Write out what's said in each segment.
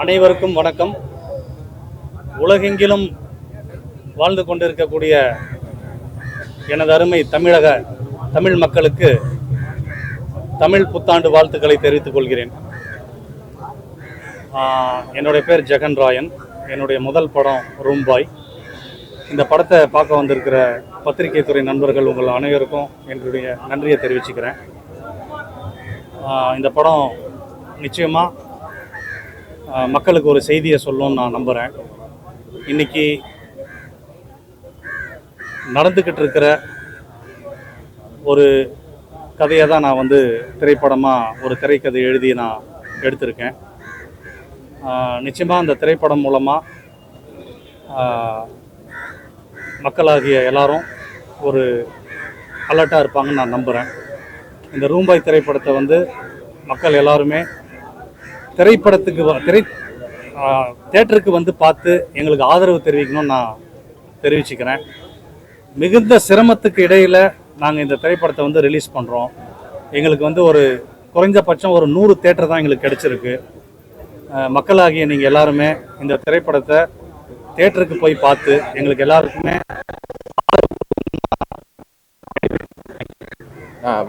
அனைவருக்கும் வணக்கம். உலகெங்கிலும் வாழ்ந்து கொண்டிருக்கக்கூடிய எனது அருமை தமிழ் மக்களுக்கு தமிழ் புத்தாண்டு வாழ்த்துக்களை தெரிவித்துக் கொள்கிறேன். என்னுடைய பேர் ஜெகன் ராயன். என்னுடைய முதல் படம் ரூம்பாய். இந்த படத்தை பார்க்க வந்திருக்கிற பத்திரிகை துறை நண்பர்கள் உங்கள் அனைவருக்கும் என்னுடைய நன்றியை தெரிவிச்சுக்கிறேன். இந்த படம் நிச்சயமாக மக்களுக்கு ஒரு செய்தியை சொல்லணும்னு நான் நம்புகிறேன். இன்றைக்கி நடந்துக்கிட்டு இருக்கிற ஒரு கதையை தான் நான் திரைப்படமாக ஒரு திரைக்கதை எழுதி நான் எடுத்திருக்கேன். நிச்சயமாக அந்த திரைப்படம் மூலமாக மக்களாகிய எல்லாரும் ஒரு அலர்ட்டாக இருப்பாங்கன்னு நான் நம்புகிறேன். இந்த ரூம்பாய் திரைப்படத்தை மக்கள் எல்லாருமே தேட்டருக்கு பார்த்து எங்களுக்கு ஆதரவு தெரிவிக்கணும்னு நான் தெரிவிச்சுக்கிறேன். மிகுந்த சிரமத்துக்கு இடையில் நாங்கள் இந்த திரைப்படத்தை ரிலீஸ் பண்ணுறோம். எங்களுக்கு ஒரு குறைஞ்சபட்சம் ஒரு 100 தேட்டர் தான் எங்களுக்கு கிடச்சிருக்கு. மக்களாகிய நீங்கள் எல்லாருமே இந்த திரைப்படத்தை தேட்டருக்கு போய் பார்த்து எங்களுக்கு எல்லாருக்குமே.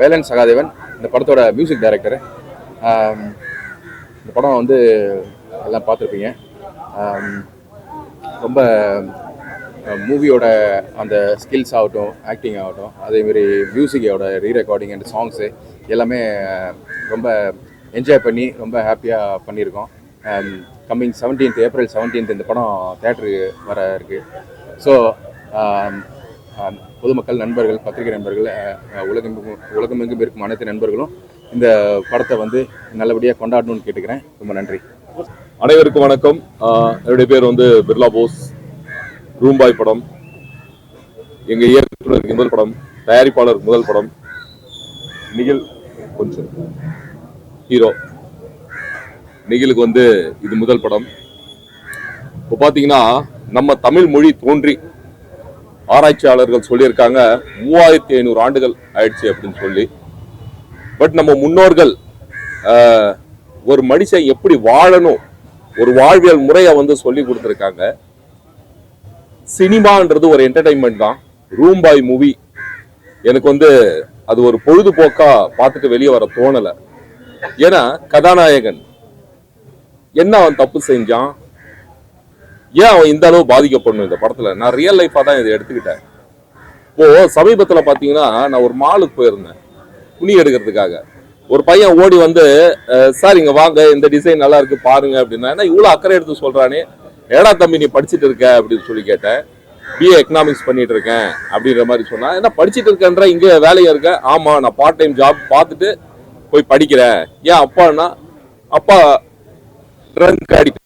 வேலன் சகாதேவன், இந்த படத்தோட மியூசிக் டைரக்டரு. இந்த படம் எல்லாம் பார்த்துருப்பீங்க. ரொம்ப மூவியோட அந்த ஸ்கில்ஸ் ஆகட்டும், ஆக்டிங் ஆகட்டும், அதேமாரி மியூசிக்கோட ரீரெக்கார்டிங் அண்ட் சாங்ஸு எல்லாமே ரொம்ப என்ஜாய் பண்ணி ரொம்ப ஹாப்பியாக பண்ணியிருக்கோம். கம்மிங் ஏப்ரல் 17 இந்த படம் தேட்டருக்கு வர இருக்குது. ஸோ பொதுமக்கள், நண்பர்கள், பத்திரிகை நண்பர்கள், உலகமெங்கும் இருக்கும் அனைத்து நண்பர்களும் இந்த படத்தை நல்லபடியாக கொண்டாடணும்னு கேட்டுக்கிறேன். ரொம்ப நன்றி. அனைவருக்கும் வணக்கம். என்னுடைய பேர் பிர்லா போஸ். ரூம்பாய் படம் எங்கள் இயக்குனர் முதல் படம், தயாரிப்பாளர் முதல் படம், நிகில் கொஞ்சம் ஹீரோ. நிகிலுக்கு இது முதல் படம். இப்போ பார்த்தீங்கன்னா நம்ம தமிழ் மொழி தோன்றி ஆராய்ச்சியாளர்கள் சொல்லியிருக்காங்க 3500 ஆண்டுகள் ஆயிடுச்சு அப்படின்னு சொல்லி. பட் நம்ம முன்னோர்கள் ஒரு மனுஷன் எப்படி வாழணும், ஒரு வாழ்வியல் முறையை சொல்லி கொடுத்துருக்காங்க. சினிமான்றது ஒரு என்டர்டைன்மெண்ட் தான். ரூம்பாய் மூவி எனக்கு அது ஒரு பொழுதுபோக்கா பார்த்துட்டு வெளியே வர தோணலை. ஏன்னா கதாநாயகன் என்ன அவன் தப்பு செஞ்சான், ஏன் அவன் இந்த அளவு பாதிக்கப்படணும் இந்த படத்துல. நான் ரியல் லைஃபா தான் இதை எடுத்துக்கிட்டேன். இப்போ சமீபத்துல பாத்தீங்கன்னா நான் ஒரு மாலுக்கு போயிருந்தேன் துணி எடுக்கிறதுக்காக. ஒரு பையன் ஓடி சார் இங்க வாங்க, இந்த டிசைன் நல்லா இருக்கு பாருங்க அப்படின்னா, இவ்வளவு அக்கறை எடுத்து சொல்றானே, ஏடா தம்பி நீ படிச்சுட்டு இருக்க அப்படின்னு சொல்லி கேட்டேன். பிஏ எக்கனாமிக்ஸ் பண்ணிட்டு இருக்கேன் அப்படின்ற மாதிரி சொன்னா. என்ன படிச்சுட்டு இருக்கேன்ற, இங்க வேலையா இருக்க? ஆமா, நான் பார்ட் டைம் ஜாப் பார்த்துட்டு போய் படிக்கிறேன். ஏன் அப்பான்னா, அப்பா ட்ரங்க் அடிக்ட்,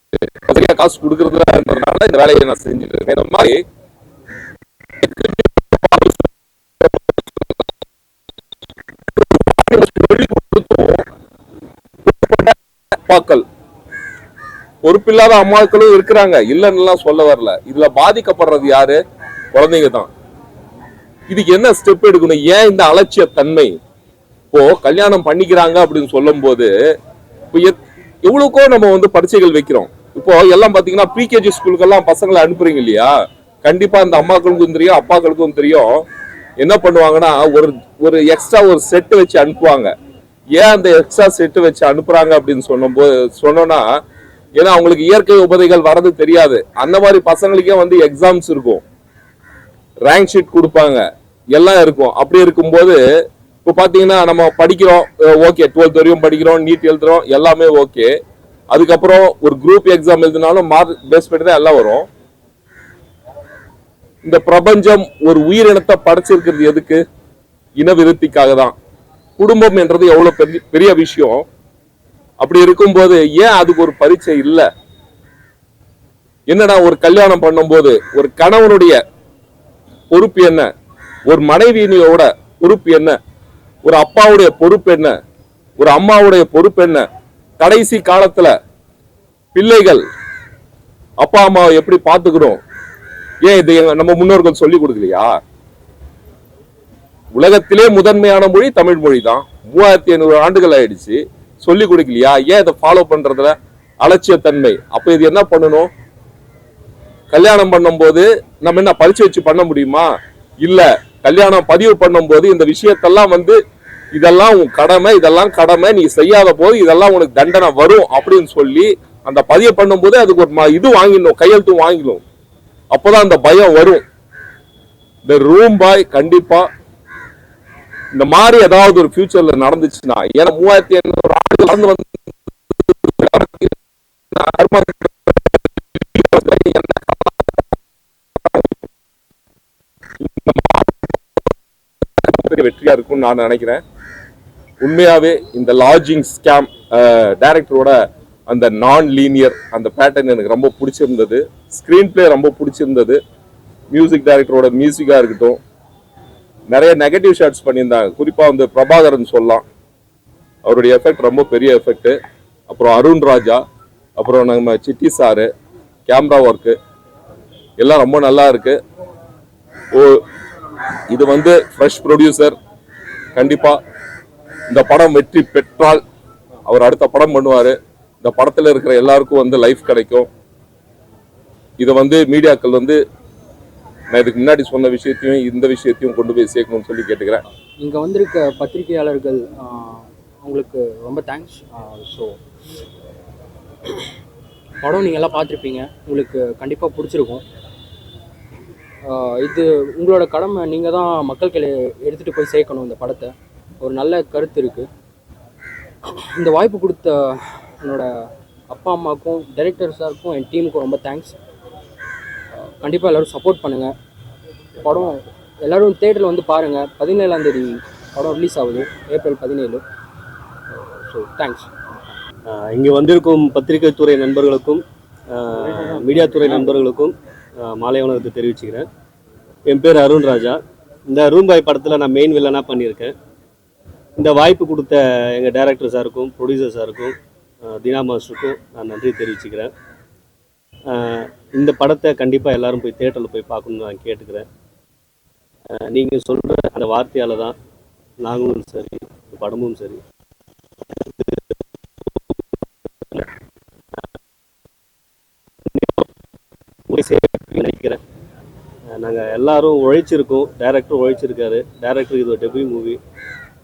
சரியா காசு கொடுக்கறதுனால இந்த வேலையை நான் செஞ்சுட்டு இருக்கேன். இந்த மாதிரி அப்பாக்கள், பொறுப்பில்லாத அம்மாக்களும் இருக்கிறாங்க, இல்லைன்னு சொல்ல வரல. இதுல பாதிக்கப்படுறது யாரு? குழந்தைங்க தான். இதுக்கு என்ன ஸ்டெப் எடுக்கணும்? ஏன் இந்த அலட்சிய தன்மை? இப்போ கல்யாணம் பண்ணிக்கிறாங்க அப்படின்னு சொல்லும் போது இப்போ எவ்வளவுக்கோ நம்ம பரீட்சைகள் வைக்கிறோம். இப்போ எல்லாம் பாத்தீங்கன்னா ப்ரீகேஜி ஸ்கூலுக்கெல்லாம் பசங்களை அனுப்புறீங்க இல்லையா? கண்டிப்பா அந்த அம்மாக்களுக்கும் தெரியும், அப்பாக்களுக்கும் தெரியும். என்ன பண்ணுவாங்கன்னா ஒரு எக்ஸ்ட்ரா ஒரு செட்டு வச்சு அனுப்புவாங்க. ஏன் அந்த எக்ஸ்ட்ரா செட்டு வச்சு அனுப்புறாங்க அப்படின்னு சொன்னோம்னா, ஏன்னா அவங்களுக்கு இயற்கை உபதைகள் வர்றது தெரியாது. அந்த மாதிரி பசங்களுக்கே எக்ஸாம்ஸ் இருக்கும், ரேங்க் ஷீட் கொடுப்பாங்க, எல்லாம் இருக்கும். அப்படி இருக்கும்போது இப்போ பாத்தீங்கன்னா நம்ம படிக்கிறோம், ஓகே 12th வரையும் படிக்கிறோம், நீட் எழுதுறோம், எல்லாமே ஓகே. அதுக்கப்புறம் ஒரு குரூப் எக்ஸாம் எழுதினாலும் மார்க் பேஸ் பண்ணி தான் எல்லாம் வரும். இந்த பிரபஞ்சம் ஒரு உயிரினத்தை படைச்சிருக்கிறது எதுக்கு? இனவிருத்திக்காக தான். குடும்பம் என்றது எவ்வளவு பெரிய விஷயம். அப்படி இருக்கும்போது ஏன் அதுக்கு ஒரு பரீட்சை இல்லை? என்னடா ஒரு கல்யாணம் பண்ணும்போது ஒரு கணவனுடைய பொறுப்பு என்ன, ஒரு மனைவியோட பொறுப்பு என்ன, ஒரு அப்பாவுடைய பொறுப்பு என்ன, ஒரு அம்மாவுடைய பொறுப்பு என்ன? கடைசி காலத்துல பிள்ளைகள் அப்பா அம்மாவை எப்படி பார்த்துக்கிறோம்? ஏன் இது நம்ம முன்னோர்கள் சொல்லி கொடுக்கலையா? உலகத்திலே முதன்மையான மொழி தமிழ் மொழி தான். 3500 ஆண்டுகள் ஆயிடுச்சு, சொல்லி கொடுக்கலையா? ஏன் இதை ஃபாலோ பண்றதுல அலட்சியத்தன்மை. அப்ப இது என்ன பண்ணணும்? கல்யாணம் பண்ணும்போது நம்ம என்ன பரிச்சு வச்சு பண்ண முடியுமா? இல்ல. கல்யாணம் பதிவு பண்ணும்போது இந்த விஷயத்தெல்லாம் இதெல்லாம் உன் கடமை, இதெல்லாம் கடமை, நீ செய்யாத போது இதெல்லாம் உனக்கு தண்டனை வரும் அப்படின்னு சொல்லி அந்த பதிவு பண்ணும்போது அதுக்கு ஒரு இது வாங்கிடணும், கையெழுத்து வாங்கிடணும். அப்பதான் அந்த பயம் வரும். இந்த ரூம் பாய் கண்டிப்பா இந்த மாதிரி ஏதாவது ஒரு ஃபியூச்சர்ல நடந்துச்சுன்னா, ஏன்னா 3500 ஆண்டுகள் நடந்து வந்து வெற்றியா இருக்கும்னு நான் நினைக்கிறேன். உண்மையாவே இந்த லாட்ஜிங் ஸ்கேம் டைரக்டரோட அந்த நான் லீனியர் அந்த பேட்டர்ன் எனக்கு ரொம்ப பிடிச்சிருந்தது. ஸ்கிரீன் பிளே ரொம்ப பிடிச்சிருந்தது. மியூசிக் டைரக்டரோட மியூசிக்கா இருக்கட்டும், நிறைய நெகட்டிவ் ஷாட்ஸ் பண்ணியிருந்தாங்க. குறிப்பா பிரபாகரன் சொல்லலாம், அவருடைய எஃபெக்ட் ரொம்ப பெரிய எஃபெக்ட். அப்புறம் அருண் ராஜா, அப்புறம் நம்ம சிட்டி சாரு, கேமரா ஒர்க்கு எல்லாம் ரொம்ப நல்லா இருக்கு. இது ஃப்ரெஷ் ப்ரொடியூசர். கண்டிப்பா இந்த படம் வெற்றி பெற்றால் அவர் அடுத்த படம் பண்ணுவாரு. இந்த படத்துல இருக்கிற எல்லாருக்கும் லைஃப் கிடைக்கும். இதை மீடியாக்கள் நான் இதுக்கு முன்னாடி சொன்ன விஷயத்தையும் இந்த விஷயத்தையும் கொண்டு போய் சேர்க்கணும்னு சொல்லி கேட்டுக்கிறேன். இங்கே வந்திருக்க பத்திரிகையாளர்கள் உங்களுக்கு ரொம்ப தேங்க்ஸ். ஸோ படம் நீங்கள் எல்லாம் பார்த்துருப்பீங்க, உங்களுக்கு கண்டிப்பாக பிடிச்சிருக்கும். இது உங்களோட கடமை. நீங்கள் தான் மக்களுக்கு எடுத்துகிட்டு போய் சேர்க்கணும் இந்த படத்தை. ஒரு நல்ல கருத்து இருக்குது. இந்த வாய்ப்பு கொடுத்த என்னோட அப்பா அம்மாவுக்கும் டைரக்டர் சாருக்கும் என் டீமுக்கும் ரொம்ப தேங்க்ஸ். கண்டிப்பாக எல்லோரும் சப்போர்ட் பண்ணுங்கள். படம் எல்லோரும் தேட்டரில் பாருங்கள். 17ஆம் தேதி படம் ரிலீஸ் ஆகுது, ஏப்ரல் 17. So thanks. இங்கே வந்திருக்கும் பத்திரிகை துறை நண்பர்களுக்கும் மீடியா துறை நண்பர்களுக்கும் மாலை வணக்கத்தை தெரிவிச்சுக்கிறேன். என் பேர் அருண் ராஜா. இந்த ரூம் பாய் படத்தில் நான் மெயின் வில்லனாக பண்ணியிருக்கேன். இந்த வாய்ப்பு கொடுத்த எங்கள் டைரக்டர் சாருக்கும் ப்ரொடியூசர் சாருக்கும் தீனா மாஸ்டருக்கும் நான் நன்றி தெரிவிச்சுக்கிறேன். இந்த படத்தை கண்டிப்பாக எல்லாரும் போய் தேட்டரில் போய் பார்க்கணுன்னு நான் கேட்டுக்கிறேன். நீங்கள் சொல்கிற அந்த வார்த்தையால் தான் நாங்களும் சரி, படமும் சரி நினைக்கிறேன். நாங்கள் எல்லாரும் உழைச்சிருக்கோம். டைரக்டரும் உழைச்சிருக்காரு. டைரக்டருக்கு இது ஒரு டெபியூ மூவி.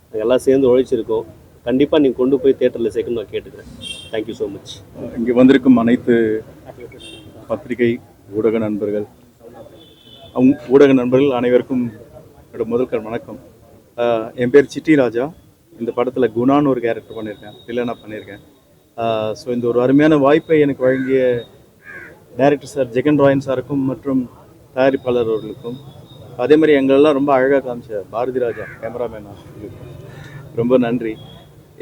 நாங்கள் எல்லாம் சேர்ந்து உழைச்சிருக்கோம். கண்டிப்பாக நீங்கள் கொண்டு போய் தேட்டரில் சேர்க்கணும்னு நான் கேட்டுக்கிறேன். Thank you so much. இங்கே வந்திருக்கும் அனைத்து பத்திரிகை ஊடக நண்பர்கள் அனைவருக்கும் என்னோட முதல் வணக்கம். என் பேர் சிட்டி ராஜா. இந்த படத்தில் குணான்னு ஒரு கேரக்டர் பண்ணியிருக்கேன், வில்லனாக பண்ணியிருக்கேன். ஸோ இந்த ஒரு அருமையான வாய்ப்பை எனக்கு வழங்கிய டைரக்டர் சார் ஜெகன் ராயன் சாருக்கும் மற்றும் தயாரிப்பாளர் அவர்களுக்கும், அதே மாதிரி எங்களெல்லாம் ரொம்ப அழகாக காமிச்ச பாரதி ராஜா கேமராமேன் ரொம்ப நன்றி.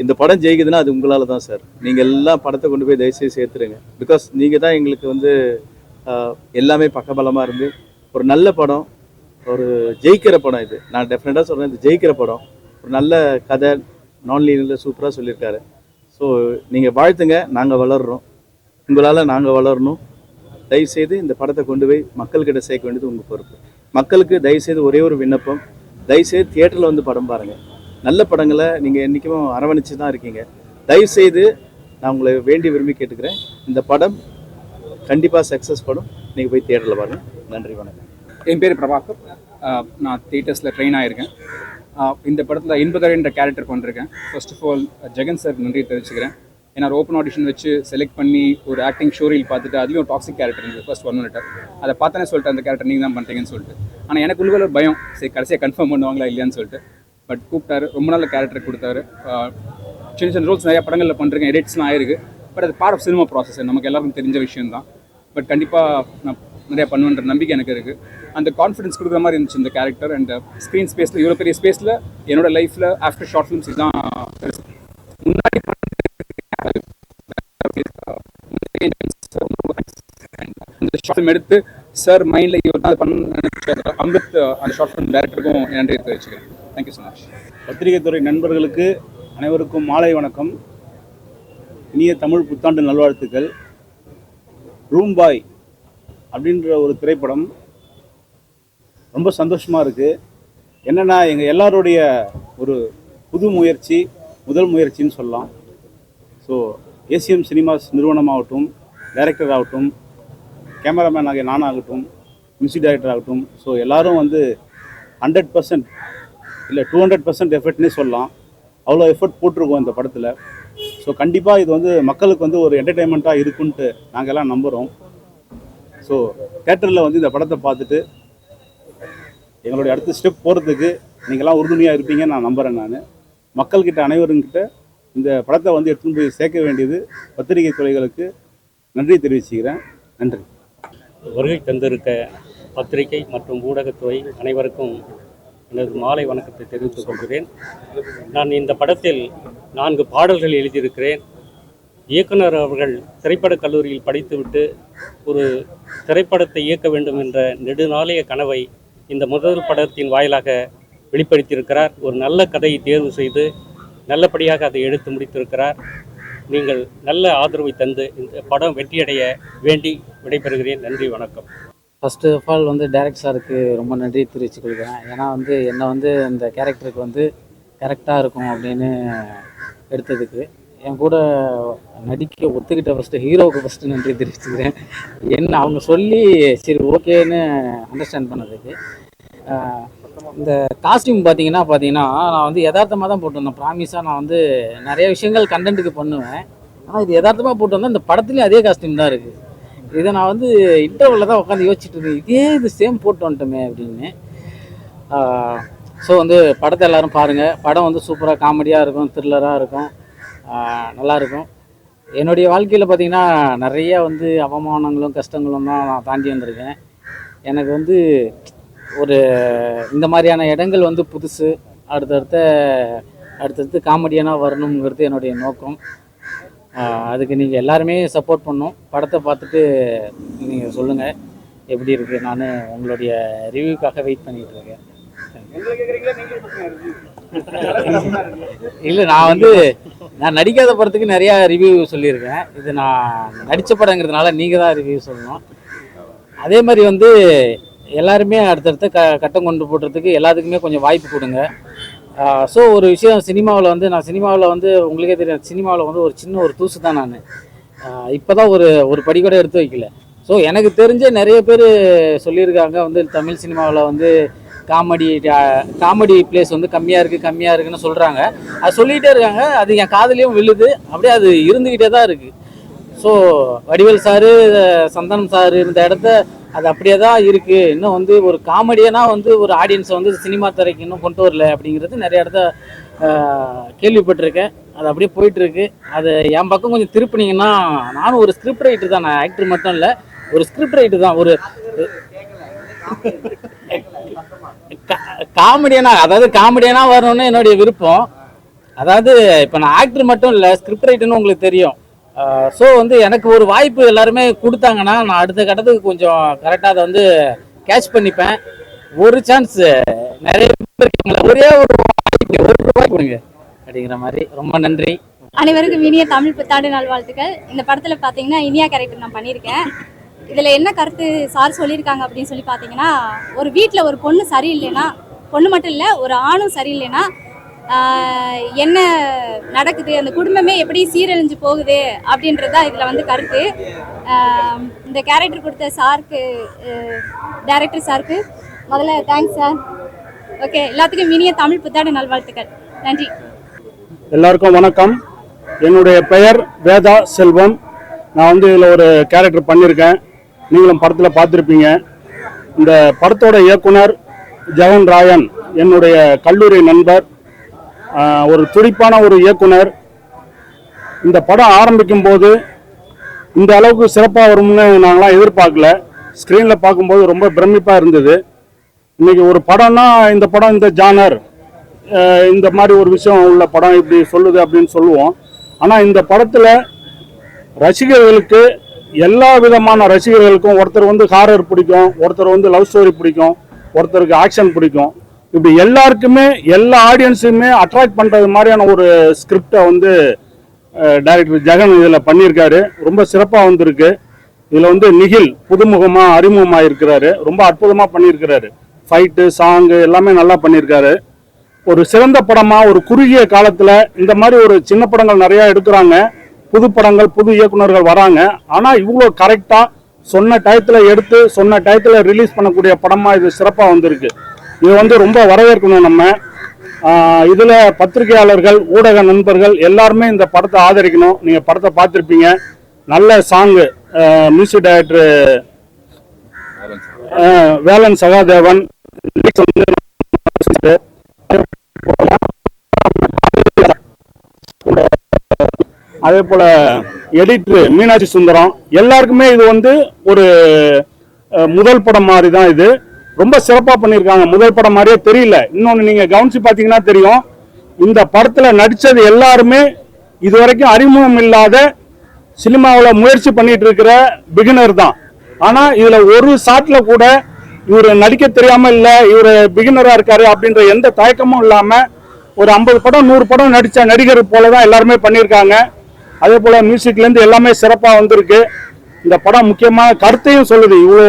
இந்த படம் ஜெயிக்குதுன்னா அது உங்களால் தான் சார். நீங்கள் எல்லாம் படத்தை கொண்டு போய் தயவுசெய்து சேர்த்துருங்க. பிகாஸ் நீங்கள் தான் எங்களுக்கு எல்லாமே பக்கபலமாக இருந்து ஒரு நல்ல படம், ஒரு ஜெயிக்கிற படம் இது. நான் டெஃபினட்டாக சொல்கிறேன், இது ஜெயிக்கிற படம். ஒரு நல்ல கதை, நான் லீனியரில் சூப்பராக சொல்லியிருக்காரு. ஸோ நீங்கள் வாழ்த்துங்க. நாங்கள் வளர்கிறோம், உங்களால் நாங்கள் வளரணும். தயவுசெய்து இந்த படத்தை கொண்டு போய் மக்கள்கிட்ட சேர்க்க வேண்டியது உங்கள் பொறுப்பு. மக்களுக்கு தயவுசெய்து ஒரே ஒரு விண்ணப்பம், தயவுசெய்து தியேட்டரில் படம் பாருங்கள். நல்ல படங்களை நீங்கள் என்றைக்கும் அரவணைச்சு தான் இருக்கீங்க. தயவுசெய்து நான் உங்களை வேண்டி விரும்பி கேட்டுக்கிறேன், இந்த படம் கண்டிப்பாக சக்ஸஸ் படம். நீங்கள் போய் தியேட்டரில் பாருங்கள். நன்றி, வணக்கம். என் பேர் பிரபாகர். நான் தியேட்டர்ஸில் ட்ரெயின் ஆகியிருக்கேன். இந்த படத்தில் 80 கேரக்டர் பண்ணிருக்கேன். First of all Jagan sir நன்றி தெரிவிச்சுக்கிறேன். ஏன்னா ஓப்பன் ஆடிஷன் வச்சு செலக்ட் பண்ணி ஒரு ஆக்டிங் ஷோரீல் பார்த்துட்டு அதுலேயும் டாக்ஸிக் கேரக்டர் இருந்தது ஃபர்ஸ்ட் 1 மினிட். அதை பார்த்தோன்னே சொல்லிட்டு அந்த கேரக்டர் நீங்கள் தான் பண்ணுறீங்கன்னு சொல்லிட்டு. ஆனால் எனக்கு உள்ள ஒரு பயம், சரி கடைசியாக கன்ஃபார்ம் பண்ணுவாங்களா இல்லையான்னு சொல்லிட்டு. பட் கூப்பிட்டாரு, ரொம்ப நல்ல கேரக்டர் கொடுத்தாரு. சின்ன சின்ன ரோல்ஸ் நிறையா படங்களில் பண்ணுறேன், எடிட்ஸ்லாம் ஆயிருக்கு. பட் அது பார்ட் ஆஃப் சினிமா ப்ராசஸ், நமக்கு எல்லாருக்கும் தெரிஞ்ச விஷயம் தான். பட் கண்டிப்பாக நான் நிறையா பண்ணுவேன்ற நம்பிக்கை எனக்கு இருக்குது. அந்த கான்ஃபிடன்ஸ் கொடுக்குற மாதிரி இருந்துச்சு இந்த கேரக்டர். அண்ட் ஸ்க்ரீன் ஸ்பேஸில், இவ்வளோ பெரிய ஸ்பேஸில் என்னோட லைஃப்பில் ஆஃப்டர் ஷார்ட் ஃபிலிம்ஸ் இதுதான் முன்னாடி இந்த ஷார்ட் ஃபிலிம் எடுத்து சார் மைண்டில் இவர் பண்ண அமிர்த் அந்த ஷார்ட் ஃபிலிம் டைரக்டருக்கும் நன்றி தெரிவிச்சுக்கிறேன். Thank you so much. பத்திரிகை துறை நண்பர்களுக்கு அனைவருக்கும் மாலை வணக்கம். இனிய தமிழ் புத்தாண்டு நல்வாழ்த்துக்கள். ரூம் பாய் அப்படின்ற ஒரு திரைப்படம் ரொம்ப சந்தோஷமாக இருக்குது. என்னென்னா எங்கள் எல்லாருடைய ஒரு புது முயற்சி, முதல் முயற்சின்னு சொல்லலாம். ஸோ ஏசிஎம் சினிமாஸ் நிறுவனமாகட்டும், டைரக்டர் ஆகட்டும், கேமராமேன் ஆகிய நானாகட்டும், மியூசிக் டைரக்டர் ஆகட்டும், ஸோ எல்லோரும் வந்து 100% இல்லை 200% எஃபர்ட்னே சொல்லலாம். அவ்வளோ எஃபர்ட் போட்டிருக்கோம் இந்த படத்தில். ஸோ கண்டிப்பாக இது வந்து மக்களுக்கு வந்து ஒரு என்டர்டெயின்மெண்ட்டாக இருக்குன்ட்டு நாங்கள் எல்லாம் நம்புகிறோம். ஸோ தேட்டரில் வந்து இந்த படத்தை பார்த்துட்டு எங்களுடைய அடுத்த ஸ்டெப் போகிறதுக்கு நீங்கள்லாம் உறுதுணையாக இருப்பீங்கன்னு நான் நம்புகிறேன். நான் மக்கள்கிட்ட அனைவருங்கிட்ட இந்த படத்தை வந்து எடுத்துன்னு போய் சேர்க்க வேண்டியது பத்திரிகை துறைகளுக்கு நன்றி தெரிவிச்சுக்கிறேன். நன்றி. வருகை தந்திருக்க பத்திரிகை மற்றும் ஊடகத்துறை அனைவருக்கும் எனது மாலை வணக்கத்தை தெரிவித்துக் கொள்கிறேன். நான் இந்த படத்தில் 4 பாடல்கள் எழுதியிருக்கிறேன். இயக்குனர் அவர்கள் திரைப்படக் கல்லூரியில் படித்துவிட்டு ஒரு திரைப்படத்தை இயக்க வேண்டும் என்ற நெடுநாளைய கனவை இந்த முதல் படத்தின் வாயிலாக வெளிப்படுத்தியிருக்கிறார். ஒரு நல்ல கதையை தேர்வு செய்து நல்லபடியாக அதை எடுத்து முடித்திருக்கிறார். நீங்கள் நல்ல ஆதரவை தந்து இந்த படம் வெற்றியடைய வேண்டி விடைபெறுகிறேன். நன்றி, வணக்கம். ஃபஸ்ட்டு ஆஃப் ஆல் வந்து டைரக்டர் சாருக்கு ரொம்ப நன்றி தெரிவித்துக் கொள்கிறேன். ஏன்னா வந்து என்னை வந்து இந்த கேரக்டருக்கு வந்து கரெக்டாக இருக்கும் அப்படின்னு எடுத்ததுக்கு, என் கூட நடிக்க ஒத்துக்கிட்ட ஹீரோவுக்கு ஃபஸ்ட்டு நன்றி தெரிவிச்சுக்கிறேன். என்ன அவங்க சொல்லி சரி ஓகேன்னு அண்டர்ஸ்டாண்ட் பண்ணதுக்கு. இந்த காஸ்டியூம் பார்த்தீங்கன்னா நான் வந்து யதார்த்தமாக தான் போட்டு வந்தேன். ப்ராமிஸாக நான் வந்து நிறைய விஷயங்கள் கண்டென்ட்டுக்கு பண்ணுவேன். ஆனால் இது யதார்த்தமாக போட்டு வந்தேன். இந்த படத்துலேயும் அதே காஸ்டியூம் தான் இருக்குது. இதை நான் வந்து இன்டர்வலில் தான் உட்காந்து யோசிச்சுட்டு இருக்கேன், இது சேம் போட்டு வந்துட்டோமே அப்படின்னு. ஸோ வந்து படத்தை எல்லோரும் பாருங்கள். படம் வந்து சூப்பராக காமெடியாக இருக்கும், த்ரில்லராக இருக்கும், நல்லாயிருக்கும். என்னுடைய வாழ்க்கையில் பார்த்திங்கன்னா நிறைய வந்து அவமானங்களும் கஷ்டங்களும் தான் நான் தாண்டி வந்திருக்கேன். எனக்கு வந்து ஒரு இந்த மாதிரியான இடங்கள் வந்து புதுசு. அடுத்தடுத்து காமெடியனாக வரணுங்கிறது என்னுடைய நோக்கம். அதுக்கு நீங்கள் எல்லாருமே சப்போர்ட் பண்ணணும். படத்தை பார்த்துட்டு நீங்கள் சொல்லுங்கள் எப்படி இருக்குது. நான் உங்களுடைய ரிவ்யூக்காக வெயிட் பண்ணிகிட்டு இருக்கேன். இல்லை, நான் நடிக்காத படத்துக்கு நிறையா ரிவ்யூ சொல்லியிருக்கேன். இது நான் நடித்த படங்கிறதுனால நீங்கள் தான் ரிவ்யூ சொல்லணும். அதே மாதிரி வந்து எல்லாருமே அடுத்தடுத்த கட்டம் கொண்டு போடுறதுக்கு எல்லாத்துக்குமே கொஞ்சம் வாய்ப்பு கொடுங்க. ஸோ ஒரு விஷயம், சினிமாவில் வந்து உங்களுக்கே தெரியும், சினிமாவில் வந்து ஒரு சின்ன ஒரு தூசு தான். நான் இப்போ தான் ஒரு படி கூட எடுத்து வைக்கல. ஸோ எனக்கு தெரிஞ்ச நிறைய பேர் சொல்லியிருக்காங்க வந்து தமிழ் சினிமாவில் வந்து காமெடி பிளேஸ் வந்து கம்மியாக இருக்குன்னு சொல்கிறாங்க. அது சொல்லிகிட்டே இருக்காங்க. அது என் காதுலேயும் விழுது. அப்படியே அது இருந்துக்கிட்டே தான் இருக்குது. So Vadivel sir, Santhanam sir இருந்த இடத்த அது அப்படியே தான் இருக்குது. இன்னும் வந்து ஒரு காமெடியனாக வந்து ஒரு ஆடியன்ஸை வந்து சினிமா துறைக்கு இன்னும் கொண்டு வரல அப்படிங்கிறது நிறைய இடத்த கேள்விப்பட்டிருக்கேன். அது அப்படியே போயிட்டுருக்கு. அது என் பக்கம் கொஞ்சம் திருப்பினீங்கன்னா, நானும் ஒரு ஸ்கிரிப்ட் ரைட்டர் தான். நான் ஆக்டர் மட்டும் இல்லை, ஒரு ஸ்கிரிப்ட் ரைட்டர் தான். ஒரு காமெடியனாக வரணும்னு என்னுடைய விருப்பம். அதாவது இப்போ நான் ஆக்டர் மட்டும் இல்லை, ஸ்கிரிப்ட் ரைட்டர்னு உங்களுக்கு தெரியும். ஸோ வந்து எனக்கு ஒரு வாய்ப்பு எல்லாருமே கொடுத்தாங்கன்னா நான் அடுத்த கட்டத்துக்கு கொஞ்சம் கரெக்டாக அதை வந்து கேட்ச் பண்ணிப்பேன். ஒரு சான்ஸ் நிறைய பேர் ஒரே ஒரு ரூபாய் கொடுங்க அப்படிங்கிற மாதிரி. ரொம்ப நன்றி. அனைவருக்கும் இனிய தமிழ் புத்தாண்டு நல்வாழ்த்துக்கள். இந்த படத்தில் பார்த்தீங்கன்னா இனியா கேரக்டர் நான் பண்ணியிருக்கேன். இதில் என்ன கருத்து சார் சொல்லியிருக்காங்க அப்படின்னு சொல்லி பார்த்தீங்கன்னா, ஒரு வீட்டில் ஒரு பொண்ணு சரியில்லைன்னா, பொண்ணு மட்டும் இல்லை ஒரு ஆணும் சரியில்லைன்னா என்ன நடக்குது, அந்த குடும்பமே எப்படி சீரழிஞ்சு போகுது அப்படின்றது தான் இதில் வந்து கருத்து. இந்த கேரக்டர் கொடுத்த சாருக்கு, டைரக்டர் சாருக்கு முதல்ல தேங்க்ஸ் சார். ஓகே, எல்லாத்துக்கும் இனிய தமிழ் புத்தாண்டு நல்வாழ்த்துக்கள். நன்றி. எல்லாருக்கும் வணக்கம். என்னுடைய பெயர் வேதா செல்வம். நான் வந்து இதில் ஒரு கேரக்டர் பண்ணியிருக்கேன். நீங்களும் படத்தில் பார்த்துருப்பீங்க. இந்த படத்தோட இயக்குனர் ஜெகன் ராயன் என்னுடைய கல்லூரி நண்பர், ஒரு துடிப்பான ஒரு இயக்குனர். இந்த படம் ஆரம்பிக்கும் போது இந்த அளவுக்கு சிறப்பாக வரும்னு நாங்களாம் எதிர்பார்க்கல. ஸ்க்ரீனில் பார்க்கும்போது ரொம்ப பிரமிப்பாக இருந்தது. இன்றைக்கி ஒரு படம்னா இந்த படம் இந்த ஜானர், இந்த மாதிரி ஒரு விஷயம் உள்ள படம் இப்படி சொல்லுது அப்படின்னு சொல்லுவோம். ஆனால் இந்த படத்தில் ரசிகர்களுக்கு, எல்லா விதமான ரசிகர்களுக்கும், ஒருத்தர் வந்து ஹாரர் பிடிக்கும், ஒருத்தர் வந்து லவ் ஸ்டோரி பிடிக்கும், ஒருத்தருக்கு ஆக்ஷன் பிடிக்கும், இப்படி எல்லாருக்குமே எல்லா ஆடியன்ஸுமே அட்ராக்ட் பண்ணுறது மாதிரியான ஒரு ஸ்கிரிப்டை வந்து டைரக்டர் ஜெகன் இதில் பண்ணியிருக்காரு. ரொம்ப சிறப்பாக வந்திருக்கு. இதில் வந்து நிகில் புதுமுகமாக அறிமுகமாக இருக்கிறாரு. ரொம்ப அற்புதமாக பண்ணியிருக்கிறாரு. ஃபைட்டு, சாங்கு எல்லாமே நல்லா பண்ணியிருக்காரு. ஒரு சிறந்த படமாக ஒரு குறுகிய காலத்தில் இந்த மாதிரி ஒரு சின்ன படங்கள் நிறையா எடுக்கிறாங்க. புது படங்கள் புது இயக்குனர்கள் வராங்க. ஆனால் இவ்வளோ கரெக்டாக சொன்ன டயத்தில் எடுத்து சொன்ன டயத்தில் ரிலீஸ் பண்ணக்கூடிய படமாக இது சிறப்பாக வந்திருக்கு. இது வந்து ரொம்ப வரவேற்கணும். நம்ம இதில் பத்திரிகையாளர்கள் ஊடக நண்பர்கள் எல்லாருமே இந்த படத்தை ஆதரிக்கணும். நீங்கள் படத்தை பார்த்துருப்பீங்க. நல்ல song, music director Velan Sahadevan, அதே போல எடிட்டர் மீனாட்சி சுந்தரம், எல்லாருக்குமே இது வந்து ஒரு முதல் படம் மாதிரி தான். இது ரொம்ப சிறப்பாக பண்ணியிருக்காங்க. முதல் படம் மாதிரியே தெரியல. இன்னொன்று நீங்கள் கவனிச்சு பார்த்தீங்கன்னா தெரியும், இந்த படத்தில் நடித்தது எல்லாருமே இதுவரைக்கும் அறிமுகம் இல்லாத சினிமாவில் முயற்சி பண்ணிட்டு இருக்கிற பிகினர் தான். ஆனால் இதில் ஒரு ஷாட்டில் கூட இவர் நடிக்க தெரியாமல் இல்லை, இவர் பிகினராக இருக்காரு அப்படின்ற எந்த தயக்கமும் இல்லாமல் ஒரு 50 படம் 100 படம் நடித்த நடிகர் போல தான் எல்லாருமே பண்ணியிருக்காங்க. அதே போல் மியூசிக்லேருந்து எல்லாமே சிறப்பாக வந்திருக்கு. இந்த படம் முக்கியமான கருத்தையும் சொல்லுது. இவ்வளோ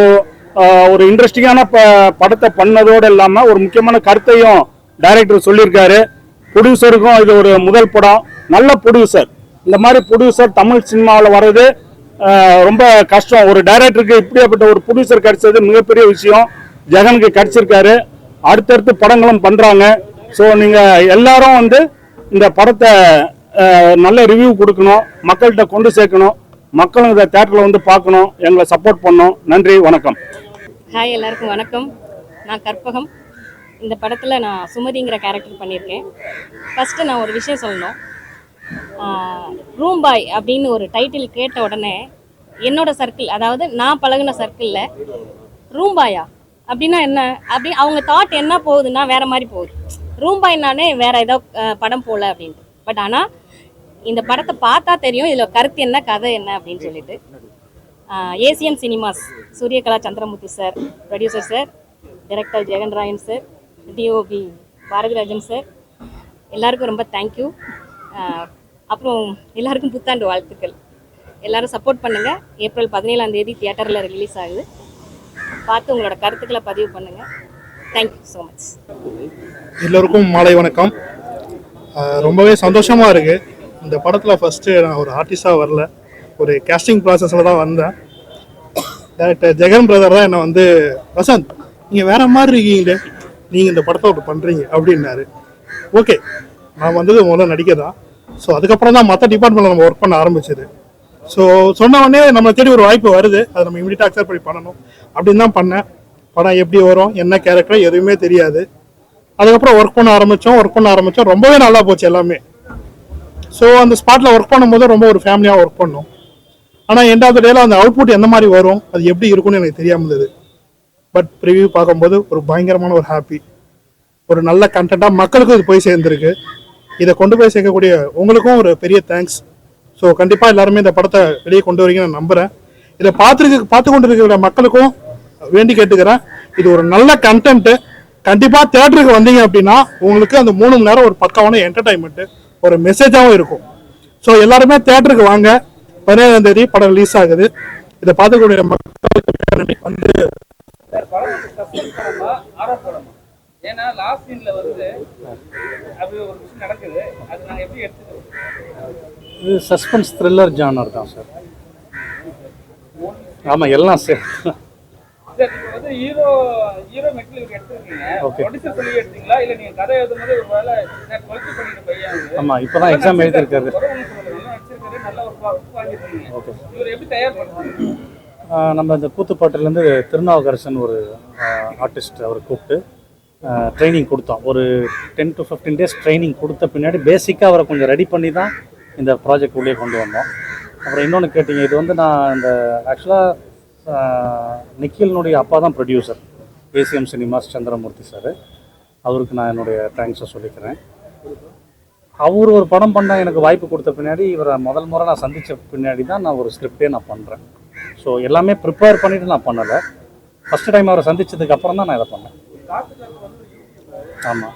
ஒரு இன்ட்ரெஸ்டிங்கான படத்தை பண்ணதோடு இல்லாமல் ஒரு முக்கியமான கருத்தையும் டைரக்டர் சொல்லியிருக்காரு. ப்ரொடியூசருக்கும் இது ஒரு முதல் படம். நல்ல ப்ரொடியூசர். இந்த மாதிரி ப்ரொடியூசர் தமிழ் சினிமாவில் வர்றது ரொம்ப கஷ்டம். ஒரு டைரக்டருக்கு இப்படியாப்பட்ட ஒரு ப்ரொடியூசர் கிடைச்சது மிகப்பெரிய விஷயம். ஜெகனுக்கு கிடைச்சிருக்காரு. அடுத்தடுத்து படங்களும் பண்ணுறாங்க. ஸோ நீங்கள் எல்லாரும் வந்து இந்த படத்தை நல்ல ரிவ்யூ கொடுக்கணும், மக்கள்கிட்ட கொண்டு சேர்க்கணும், மக்களும் இதை தேட்டரில் வந்து பார்க்கணும், எங்களை சப்போர்ட் பண்ணணும். நன்றி, வணக்கம். ஹாய், எல்லாருக்கும் வணக்கம். நான் கற்பகம். இந்த படத்தில் நான் சுமதிங்கிற கேரக்டர் பண்ணியிருக்கேன். ஃபஸ்ட்டு நான் ஒரு விஷயம் சொல்லணும். ரூம் பாய் அப்படின்னு ஒரு டைட்டில் கேட்ட உடனே என்னோட சர்க்கிள், அதாவது நான் பழகின சர்க்கிளில் ரூம் பாயா அப்படின்னா என்ன அப்படி அவங்க தாட் என்ன போகுதுன்னா வேறு மாதிரி போகுது. ரூம் பாய்னானே வேறு ஏதோ படம் போகல அப்படின்ட்டு. பட் ஆனால் இந்த படத்தை பார்த்தா தெரியும் இதில் கருத்து என்ன, கதை என்ன அப்படின்னு சொல்லிட்டு. Asian cinemas Suryakala Chandramoorthy sir, producer sir, director Jaganrayan sir, DOP Bharathirajan sir, எல்லாருக்கும் ரொம்ப தேங்க்யூ. அப்புறம் எல்லாருக்கும் புத்தாண்டு வாழ்த்துக்கள். எல்லோரும் சப்போர்ட் பண்ணுங்கள். ஏப்ரல் 17ஆம் தேதி தியேட்டரில் ரிலீஸ் ஆகுது. பார்த்து உங்களோட கருத்துக்களை பதிவு பண்ணுங்கள். Thank you so much. எல்லோருக்கும் மாலை வணக்கம். ரொம்பவே சந்தோஷமாக இருக்குது. இந்த படத்தில் ஃபஸ்ட்டு நான் ஒரு ஆர்டிஸ்டாக வரல, ஒரு கேஸ்டிங் ப்ராசஸில் தான் வந்தேன். டேரக்டர் ஜெகன் பிரதர் தான் என்னை வந்து, வசந்த் நீங்கள் வேறு மாதிரி இருக்கீங்களே, நீங்கள் இந்த படத்தை ஒரு பண்ணுறீங்க அப்படின்னாரு. ஓகே, நான் வந்தது முதல்ல நடிக்க தான். ஸோ அதுக்கப்புறம் தான் மற்ற டிபார்ட்மெண்ட்டில் நம்ம ஒர்க் பண்ண ஆரம்பிச்சது. ஸோ சொன்ன உடனே நம்மளை தேடி ஒரு வாய்ப்பு வருது, அதை நம்ம இமீடியட்டாக அக்செப்ட் பண்ணி பண்ணணும் அப்படின்னு தான் பண்ணேன். படம் எப்படி வரும், என்ன கேரக்டர் எதுவுமே தெரியாது. அதுக்கப்புறம் ஒர்க் பண்ண ஆரம்பித்தோம். ரொம்பவே நல்லா போச்சு எல்லாமே. ஸோ அந்த ஸ்பாட்டில் ஒர்க் பண்ணும்போது ரொம்ப ஒரு ஃபேமிலியாக ஒர்க் பண்ணோம். ஆனால் எண்ட் ஆஃப் த டேல அந்த அவுட்புட் எந்த மாதிரி வரும், அது எப்படி இருக்கும்னு எனக்கு தெரியாமல் இருந்தது. பட் ரிவ்யூ பார்க்கும்போது ஒரு பயங்கரமான ஒரு ஹாப்பி, ஒரு நல்ல கண்டென்ட்டாக மக்களுக்கும் இது போய் சேர்ந்துருக்கு. இதை கொண்டு போய் சேர்க்கக்கூடிய உங்களுக்கும் ஒரு பெரிய தேங்க்ஸ். ஸோ கண்டிப்பாக எல்லாருமே இந்த படத்தை வெளியே கொண்டு வரீங்கன்னு நான் நம்புகிறேன். இதை பார்த்து கொண்டு இருக்கிற மக்களுக்கும் வேண்டி கேட்டுக்கிறேன், இது ஒரு நல்ல கண்டென்ட்டு. கண்டிப்பாக தேட்டருக்கு வந்தீங்க அப்படின்னா உங்களுக்கு அந்த 3 மணி நேரம் ஒரு பக்காவான என்டர்டைன்மெண்ட்டு, ஒரு மெசேஜாகவும் இருக்கும். ஸோ எல்லாருமே தேட்டருக்கு வாங்க. 17ஆம் தேதி படம் ரிலீஸ் ஆகுது. இதை பார்த்துக்கூடிய மக்களுக்கு வந்து ஏன்னா லாஸ்ட் சீன்ல வந்து அது ஒரு விஷயம் நடக்குது, அது நாங்க எப்படி எடுத்துக்கிறோம்? இது சஸ்பென்ஸ் த்ரில்லர் ஜானர் தான் சார். ஆமாம், எல்லாம் சார். இப்போ வந்து ஹீரோ மெட்டீரியல் எடுத்துருக்கீங்க, ப்ரொடியூசர் சொல்லி எடுத்தீங்களா இல்லை நீங்கள் கதை எழுதும்போது ஒரு வேலை குவாலிட்டி பண்ணிட்டு பையன்? ஆமாம், இப்போ தான் எக்ஸாம் எழுதியிருக்காரு. நல்லா ஒரு வாங்கியிருக்கீங்க. ஓகே, இவர் எப்படி தயார் பண்ணுவாங்க? நம்ம இந்த கூத்துப்பாட்டிலேருந்து திருநாவுக்கரசன் ஒரு ஆர்டிஸ்ட் அவர் கூப்பிட்டு ட்ரைனிங் கொடுத்தோம். ஒரு 10 to 15 days ட்ரைனிங் கொடுத்த பின்னாடி பேசிக்காக அவரை கொஞ்சம் ரெடி பண்ணி தான் இந்த ப்ராஜெக்ட் உள்ளே கொண்டு வந்தோம். அப்புறம் இன்னொன்று கேட்டிங்க, இது வந்து நான் இந்த ஆக்சுவலாக நிக்கிலினுடைய அப்பா தான் producer, ACM cinemas Chandramurthy sir. அவருக்கு நான் என்னுடைய தேங்க்ஸை சொல்லிக்கிறேன். அவர் ஒரு படம் பண்ண எனக்கு வாய்ப்பு கொடுத்த பின்னாடி, இவரை முதல் முறை நான் சந்தித்த பின்னாடி தான் நான் ஒரு ஸ்கிரிப்டே நான் பண்ணுறேன். ஸோ எல்லாமே ப்ரிப்பேர் பண்ணிவிட்டு நான் பண்ணலை. ஃபஸ்ட்டு டைம் அவரை சந்தித்ததுக்கு அப்புறம் தான் நான் இதை பண்ணேன். ஆமாம்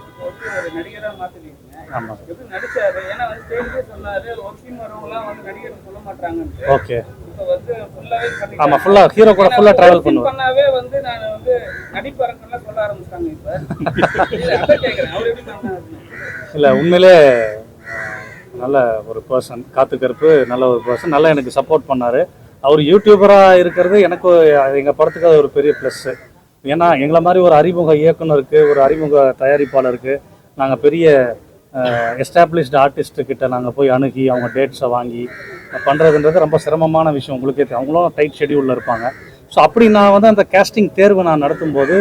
நடிகராக மாற்றிருக்கீங்க. ஆமாம் எப்படி நடிச்சாரு? ஏன்னா வந்து ஸ்டேஜ்லேயே சொன்னாரு ஒரு சீன் வரவங்களாம் வந்து நடிகர் சொல்ல மாட்டாங்க. ஓகே, இப்போ வந்து ஃபுல்லாகவே பண்ணி, ஆமாம், ஃபுல்லாக ஹீரோ கூட ஃபுல்லாக ட்ராவல் பண்ணுவேன். பண்ணாவே வந்து நான் வந்து நடிப்பறங்கெல்லாம் சொல்ல ஆரம்பிச்சிட்டாங்க. இப்போ அதை கேட்குறேன், அவர் எப்படி பண்ணாரு? இல்லை, உண்மையிலே நல்ல ஒரு பர்சன். காத்துக்கருப்பு நல்ல ஒரு பர்சன், நல்லா எனக்கு சப்போர்ட் பண்ணார். அவர் யூடியூபராக இருக்கிறது எனக்கு எங்கள் படத்துக்கு அது ஒரு பெரிய ப்ளஸ்ஸு. ஏன்னா எங்களை மாதிரி ஒரு அறிமுக இயக்குனருக்கு, ஒரு அறிமுக தயாரிப்பாளருக்கு நாங்கள் பெரிய எஸ்டாப்ளிஷ்டு ஆர்டிஸ்ட்டுக்கிட்ட நாங்கள் போய் அணுகி அவங்க டேட்ஸை வாங்கி பண்ணுறதுன்றது ரொம்ப சிரமமான விஷயம். உங்களுக்கே தெரியும், அவங்களும் டைட் ஷெடியூலில் இருப்பாங்க. ஸோ அப்படி நான் வந்து அந்த கேஸ்டிங் தேர்வு நான் நடத்தும்போது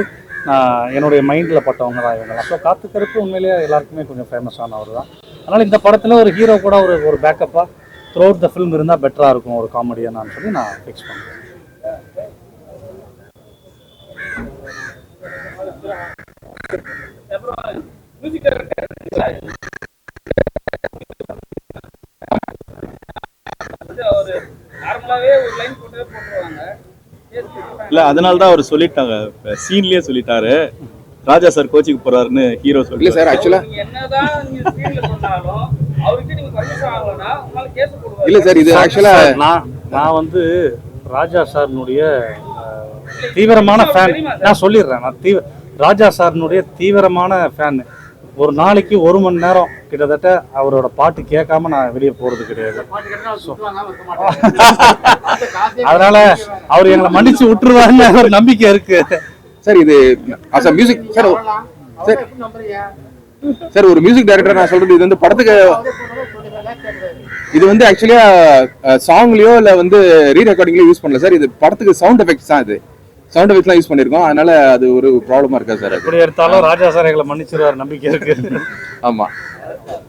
நான் என்னுடைய மைண்டில் பட்டவங்க தான் இவங்கலாம். ஸோ காத்துக்கருப்பு உண்மையிலேயே எல்லாருக்குமே கொஞ்சம் ஃபேமஸானவர் தான். அதனால் இந்த படத்தில் ஒரு ஹீரோ கூட ஒரு பேக்கப்பாக த்ரூ அவுட் த ஃபிலிம் இருந்தால் பெட்டராக இருக்கும் ஒரு காமெடியானு சொல்லி நான் ஃபிக்ஸ் பண்ணுறேன். இல்ல அதனால தான் அவர் சொல்லிட்டாங்க, சீன்லயே சொல்லிட்டாரு ராஜா சார் கோச்சிக்கு போறாருன்னு ஹீரோ சொல்லி. இல்லை சார், ஆக்சுவலா இல்லை சார், இது ஆக்சுவலா நான் வந்து ராஜா சார்னுடைய தீவிரமான ஃபேன். நான் சொல்லிடுறேன், நான் ராஜா சார்னுடைய தீவிரமான ஃபேன். ஒரு நாளைக்கு 1 மணி நேரம் கிட்டத்தட்ட அவரோட பாட்டு கேட்காம நான் வெளியே போறது கிடையாது. அதனால அவர் எங்களை மன்னிச்சு விட்டுருவாருன்னு ஒரு நம்பிக்கை இருக்கு சார். இது as a music sir, sir ஒரு மியூசிக் டைரக்டர் நான் சொல்றது, இது வந்து படத்துக்கு இது வந்து ஆக்சுவலியா சாங்லயோ இல்லை வந்து ரீ ரெக்கார்டிங்லயோ யூஸ் பண்ணல சார். இது படத்துக்கு சவுண்ட் எஃபெக்ட்ஸ் தான். இது சவுண்ட் எஃபெக்ட்ஸ்லாம் யூஸ் பண்ணியிருக்கோம். அதனால அது ஒரு ப்ராப்ளமா இருக்கா சார்? எப்படி எடுத்தாலும் ராஜா சார் எங்களை மன்னிச்சிருவார் நம்பிக்கை இருக்கு. ஆமா,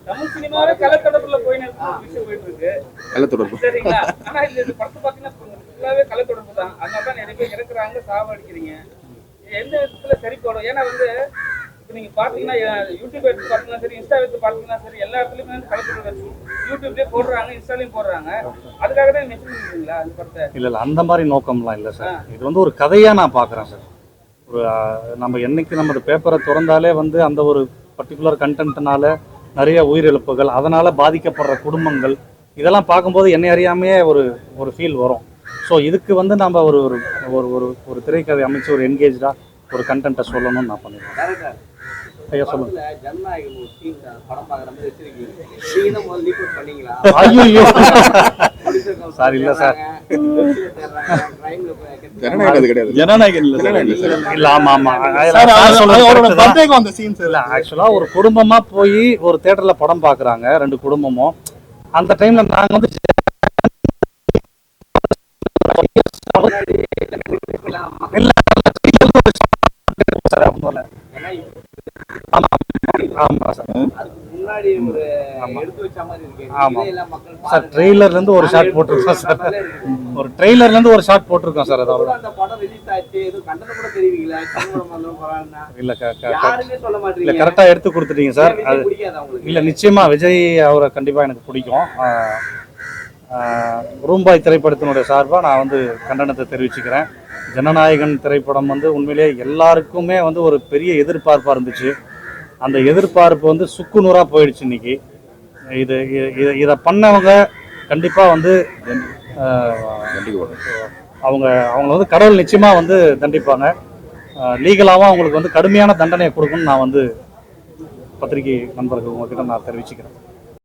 தமிழ் சினிமாவே கலத்தொடர்புல போயிட்டு இருக்கு. கலத்தொடர்பு சரிங்களா? ஆனா இந்த படத்தை பாத்தீங்கன்னா ஃபுல்லாவே கலத்தொடர்பு தான். அதனால நிறைய பேர் இறக்குறாங்க, சாவடிக்கிறீங்க. எந்த விதத்துல சரி போடும்? ஏன்னா வந்து இப்போ நீங்க பாத்தீங்கன்னா யூடியூப் எடுத்து பாத்தீங்கன்னா சரி, இன்ஸ்டா எடுத்து பாத்தீங்கன்னா சரி, எல்லா இடத்துலயுமே வந்து கலத்தொடர்பு யூடியூப்லயே போடுறாங்க, இன்ஸ்டாலையும் போடுறாங்க. அதுக்காக தான் மென்ஷன் பண்ணுவீங்களா அந்த படத்தை? இல்லை அந்த மாதிரி நோக்கம்லாம் இல்லை சார். இது வந்து ஒரு கதையாக நான் பார்க்குறேன் சார். ஒரு நம்ம என்னைக்கு நம்ம பேப்பரை திறந்தாலே வந்து அந்த ஒரு பர்டிகுலர் கண்டென்ட்னால நிறைய உயிரிழப்புகள், அதனால் பாதிக்கப்படுற குடும்பங்கள், இதெல்லாம் பார்க்கும்போது என்னை அறியாமையே ஒரு ஃபீல் வரும். ஸோ இதுக்கு வந்து நம்ம ஒரு ஒரு ஒரு திரைக்கதை அமைச்சு ஒரு என்கேஜாக ஒரு கண்டென்ட்டை சொல்லணும்னு நான் பண்ணிடுறேன். ஐயா சொல்லுங்க. ஐயோ சார், இல்லை சார், ஜனநாயகன் இல்ல. ஆமா ஆமா, இல்ல ஆக்சுவலா ஒரு குடும்பமா போய் ஒரு தியேட்டர்ல படம் பாக்குறாங்க 2 குடும்பமும். அந்த டைம்ல நாங்க வந்து சார் ட்ரெய்லர்ல இருந்து ஒரு ஷாட் போட்டிருக்கோம் சார். ஒரு ட்ரெய்லர்ல இருந்து ஒரு ஷாட் போட்டிருக்கோம் சார். அதாவது இல்ல கரெக்டா எடுத்து கொடுத்துட்டீங்க சார். அது இல்ல நிச்சயமா விஜய் அவரை கண்டிப்பா எனக்கு பிடிக்கும். ரூம்பாய் திரைப்படத்தினுடைய சார்பாக நான் வந்து கண்டனத்தை தெரிவிச்சுக்கிறேன். ஜனநாயகன் திரைப்படம் வந்து உண்மையிலேயே எல்லாருக்குமே வந்து ஒரு பெரிய எதிர்பார்ப்பாக இருந்துச்சு. அந்த எதிர்பார்ப்பு வந்து சுக்குநூறாக போயிடுச்சு இன்னைக்கு. இதை பண்ணவங்க கண்டிப்பாக வந்து அவங்கள வந்து கடவுள் நிச்சயமாக வந்து தண்டிப்பாங்க. லீகலாகவும் அவங்களுக்கு வந்து கடுமையான தண்டனையை கொடுக்கணும்னு நான் வந்து பத்திரிகை நண்பர்கள் உங்ககிட்ட நான் தெரிவிச்சுக்கிறேன்.